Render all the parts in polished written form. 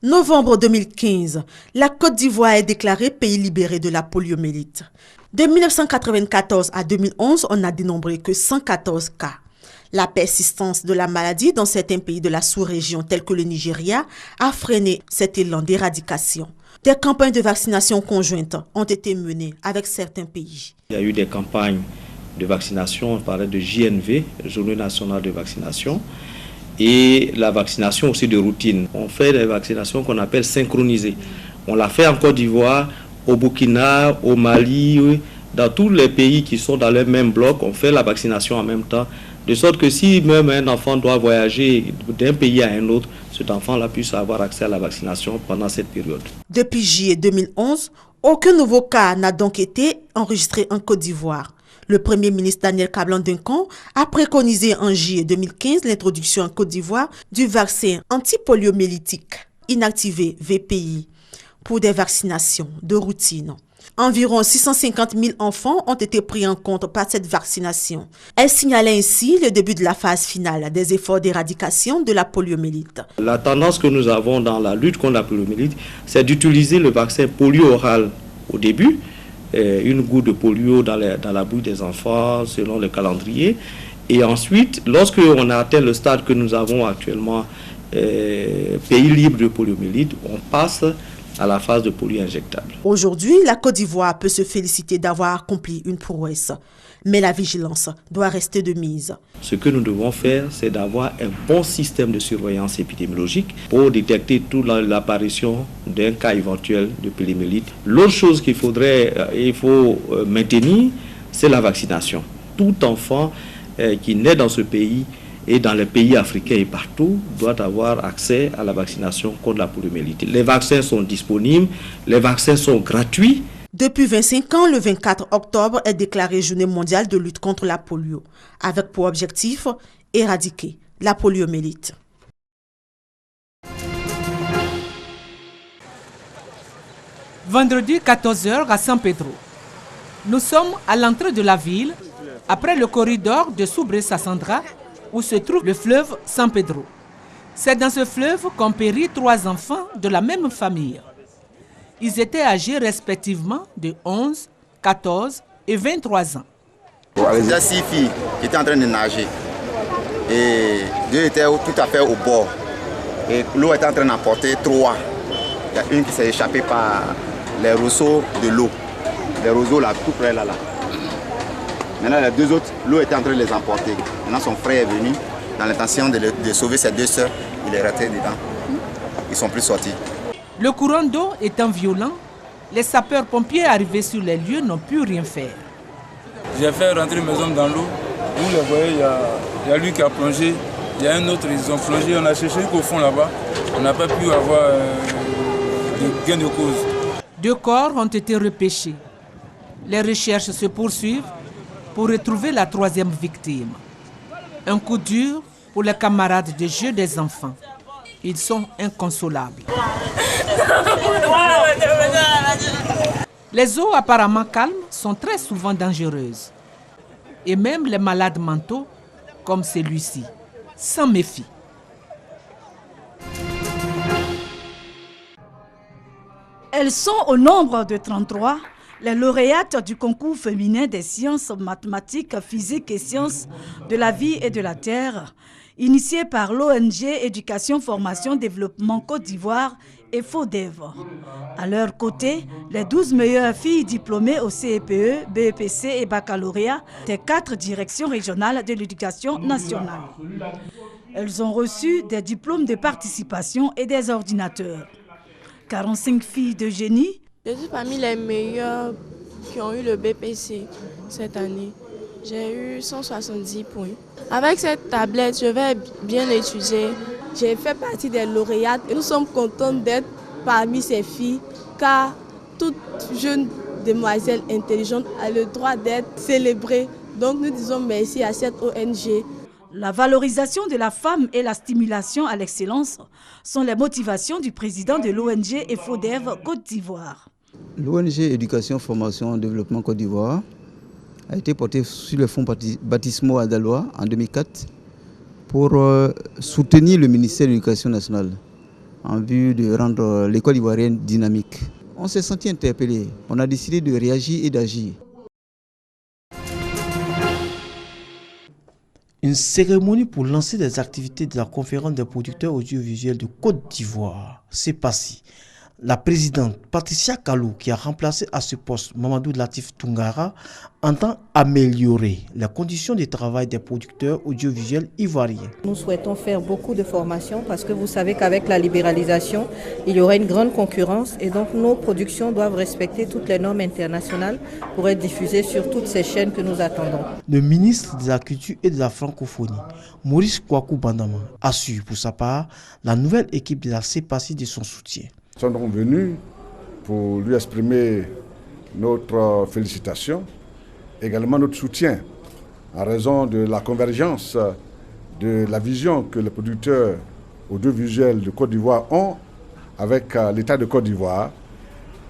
Novembre 2015, la Côte d'Ivoire est déclarée pays libéré de la poliomyélite. De 1994 à 2011, on n'a dénombré que 114 cas. La persistance de la maladie dans certains pays de la sous-région tels que le Nigeria a freiné cet élan d'éradication. Des campagnes de vaccination conjointes ont été menées avec certains pays. Il y a eu des campagnes de vaccination, on parlait de JNV, Journée nationale de vaccination, et la vaccination aussi de routine. On fait des vaccinations qu'on appelle synchronisées. On l'a fait en Côte d'Ivoire, au Burkina, au Mali, dans tous les pays qui sont dans le même bloc, on fait la vaccination en même temps, de sorte que si même un enfant doit voyager d'un pays à un autre, cet enfant-là puisse avoir accès à la vaccination pendant cette période. Depuis juillet 2011, aucun nouveau cas n'a donc été enregistré en Côte d'Ivoire. Le Premier ministre Daniel Kablan-Duncan a préconisé en juillet 2015 l'introduction en Côte d'Ivoire du vaccin antipoliomyélitique inactivé VPI pour des vaccinations de routine. Environ 650 000 enfants ont été pris en compte par cette vaccination. Elle signalait ainsi le début de la phase finale des efforts d'éradication de la poliomyélite. La tendance que nous avons dans la lutte contre la poliomyélite, c'est d'utiliser le vaccin polio oral au début, une goutte de polio dans la bouche des enfants selon le calendrier. Et ensuite, lorsque on a atteint le stade que nous avons actuellement, pays libre de poliomyélite, on passe à la phase de polio injectable. Aujourd'hui, la Côte d'Ivoire peut se féliciter d'avoir accompli une prouesse, mais la vigilance doit rester de mise. Ce que nous devons faire, c'est d'avoir un bon système de surveillance épidémiologique pour détecter toute l'apparition d'un cas éventuel de poliomyélite. L'autre chose qu'il faut maintenir, c'est la vaccination. Tout enfant qui naît dans ce pays et dans les pays africains et partout, doit avoir accès à la vaccination contre la poliomyélite. Les vaccins sont disponibles, les vaccins sont gratuits. Depuis 25 ans, le 24 octobre est déclaré Journée mondiale de lutte contre la polio, avec pour objectif éradiquer la poliomyélite. Vendredi 14h à San Pedro. Nous sommes à l'entrée de la ville, après le corridor de Soubré-Sassandra, où se trouve le fleuve San Pedro. C'est dans ce fleuve qu'ont péri 3 enfants de la même famille. Ils étaient âgés respectivement de 11, 14 et 23 ans. Il y a 6 filles qui étaient en train de nager. Et 2 étaient tout à fait au bord. Et l'eau était en train d'emporter 3. Il y a une qui s'est échappée par les roseaux de l'eau. Les roseaux là, tout près là. Maintenant, les 2 autres, l'eau était en train de les emporter. Maintenant, son frère est venu dans l'intention de sauver ses 2 sœurs. Il est resté dedans. Ils ne sont plus sortis. Le courant d'eau étant violent, les sapeurs-pompiers arrivés sur les lieux n'ont pu rien faire. J'ai fait rentrer mes hommes dans l'eau. Vous les voyez, il y a lui qui a plongé. Il y a un autre, ils ont plongé. On a cherché jusqu'au fond là-bas. On n'a pas pu avoir de gain de cause. 2 corps ont été repêchés. Les recherches se poursuivent pour retrouver la 3e victime. Un coup dur pour les camarades de jeu des enfants. Ils sont inconsolables. Les eaux apparemment calmes sont très souvent dangereuses. Et même les malades mentaux, comme celui-ci, s'en méfient. Elles sont au nombre de 33. Les lauréates du concours féminin des sciences mathématiques, physique et sciences de la vie et de la terre, initié par l'ONG Éducation, Formation, Développement Côte d'Ivoire et FODEV. À leur côté, les 12 meilleures filles diplômées au CEPE, BEPC et baccalauréat des 4 directions régionales de l'éducation nationale. Elles ont reçu des diplômes de participation et des ordinateurs. 45 filles de génie. Je suis parmi les meilleures qui ont eu le BPC cette année. J'ai eu 170 points. Avec cette tablette, je vais bien étudier. J'ai fait partie des lauréates et nous sommes contents d'être parmi ces filles car toute jeune demoiselle intelligente a le droit d'être célébrée. Donc nous disons merci à cette ONG. La valorisation de la femme et la stimulation à l'excellence sont les motivations du président de l'ONG FODEV Côte d'Ivoire. L'ONG Éducation, Formation, Développement Côte d'Ivoire a été portée sur le fonds baptismaux Adaloa en 2004 pour soutenir le ministère de l'Éducation nationale. en vue de rendre l'école ivoirienne dynamique. On s'est senti interpellé. On a décidé de réagir et d'agir. Une cérémonie pour lancer des activités de la conférence des producteurs audiovisuels de Côte d'Ivoire s'est passée. La présidente Patricia Kalou, qui a remplacé à ce poste Mamadou Latif Toungara, entend améliorer les conditions de travail des producteurs audiovisuels ivoiriens. Nous souhaitons faire beaucoup de formations parce que vous savez qu'avec la libéralisation, il y aura une grande concurrence et donc nos productions doivent respecter toutes les normes internationales pour être diffusées sur toutes ces chaînes que nous attendons. Le ministre de la Culture et de la Francophonie, Maurice Kouakou Bandama, assure pour sa part la nouvelle équipe de la CEPACI de son soutien. Nous sommes donc venus pour lui exprimer notre félicitation, également notre soutien en raison de la convergence de la vision que les producteurs audiovisuels de Côte d'Ivoire ont avec l'État de Côte d'Ivoire,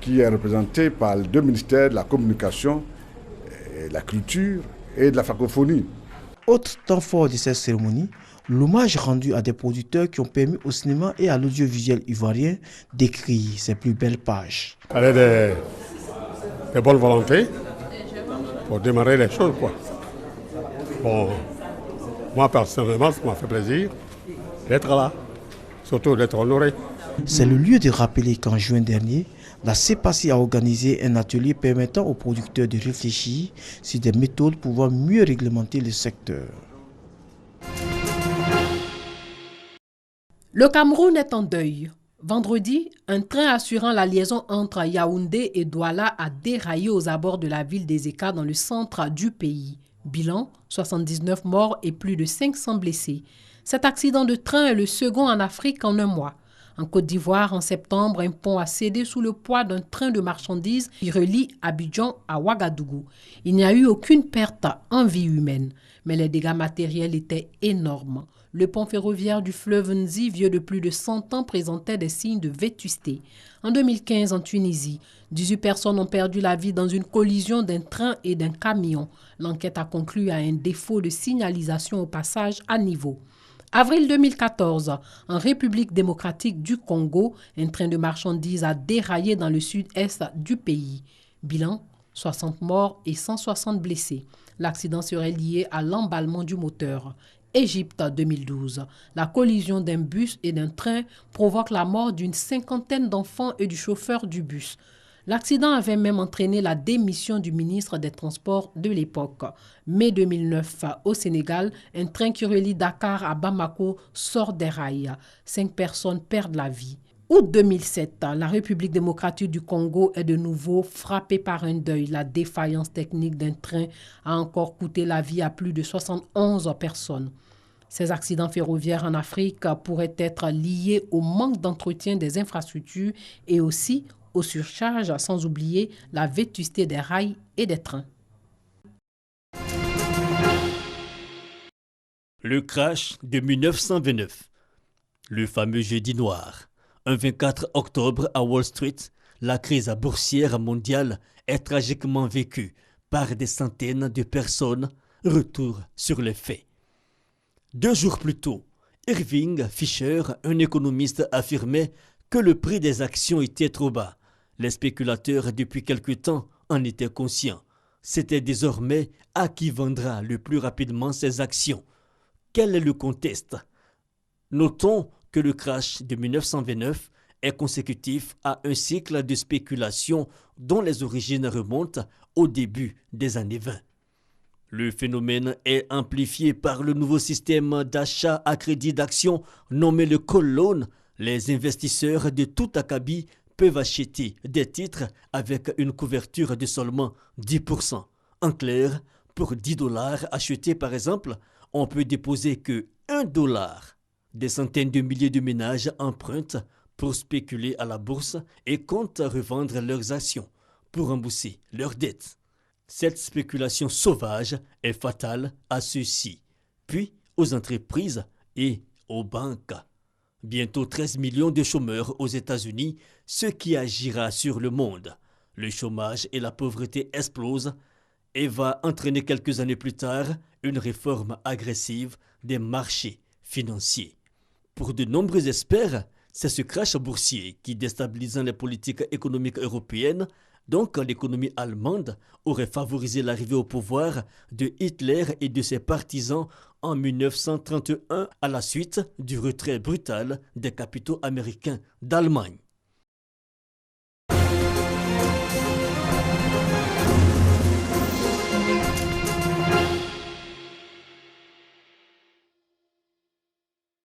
qui est représenté par les deux ministères de la communication, de la culture et de la francophonie. Autre temps fort de cette cérémonie, l'hommage rendu à des producteurs qui ont permis au cinéma et à l'audiovisuel ivoirien d'écrire ses plus belles pages. Avec des bonnes volontés pour démarrer les choses, quoi. Bon, moi personnellement, ça m'a fait plaisir d'être là, surtout d'être honoré. C'est le lieu de rappeler qu'en juin dernier, la CEPACI a organisé un atelier permettant aux producteurs de réfléchir sur des méthodes pouvant mieux réglementer le secteur. Le Cameroun est en deuil. Vendredi, un train assurant la liaison entre Yaoundé et Douala a déraillé aux abords de la ville d'Ezeka dans le centre du pays. Bilan, 79 morts et plus de 500 blessés. Cet accident de train est le second en Afrique en un mois. En Côte d'Ivoire, en septembre, un pont a cédé sous le poids d'un train de marchandises qui relie Abidjan à Ouagadougou. Il n'y a eu aucune perte en vie humaine, mais les dégâts matériels étaient énormes. Le pont ferroviaire du fleuve Nzi, vieux de plus de 100 ans, présentait des signes de vétusté. En 2015, en Tunisie, 18 personnes ont perdu la vie dans une collision d'un train et d'un camion. L'enquête a conclu à un défaut de signalisation au passage à niveau. Avril 2014, en République démocratique du Congo, un train de marchandises a déraillé dans le sud-est du pays. Bilan, 60 morts et 160 blessés. L'accident serait lié à l'emballement du moteur. Égypte 2012. La collision d'un bus et d'un train provoque la mort d'une cinquantaine d'enfants et du chauffeur du bus. L'accident avait même entraîné la démission du ministre des Transports de l'époque. Mai 2009, au Sénégal, un train qui relie Dakar à Bamako sort des rails. 5 personnes perdent la vie. Août 2007, la République démocratique du Congo est de nouveau frappée par un deuil. La défaillance technique d'un train a encore coûté la vie à plus de 71 personnes. Ces accidents ferroviaires en Afrique pourraient être liés au manque d'entretien des infrastructures et aussi aux surcharges, sans oublier la vétusté des rails et des trains. Le crash de 1929, le fameux jeudi noir. Un 24 octobre à Wall Street, la crise boursière mondiale est tragiquement vécue par des centaines de personnes. Retour sur les faits. 2 jours plus tôt, Irving Fisher, un économiste, affirmait que le prix des actions était trop bas. Les spéculateurs, depuis quelque temps, en étaient conscients. C'était désormais à qui vendra le plus rapidement ses actions. Quel est le contexte? Notons que le crash de 1929 est consécutif à un cycle de spéculation dont les origines remontent au début des années 20. Le phénomène est amplifié par le nouveau système d'achat à crédit d'actions nommé le call loan. Les investisseurs de tout acabit peuvent acheter des titres avec une couverture de seulement 10%. En clair, pour $10 achetés par exemple, on peut déposer que $1. Des centaines de milliers de ménages empruntent pour spéculer à la bourse et comptent revendre leurs actions pour rembourser leurs dettes. Cette spéculation sauvage est fatale à ceux-ci, puis aux entreprises et aux banques. Bientôt 13 millions de chômeurs aux États-Unis, ce qui agira sur le monde. Le chômage et la pauvreté explosent et va entraîner quelques années plus tard une réforme agressive des marchés financiers. Pour de nombreux experts, C'est ce crash boursier qui, déstabilisant les politiques économiques européennes, donc l'économie allemande, aurait favorisé l'arrivée au pouvoir de Hitler et de ses partisans en 1931 à la suite du retrait brutal des capitaux américains d'Allemagne.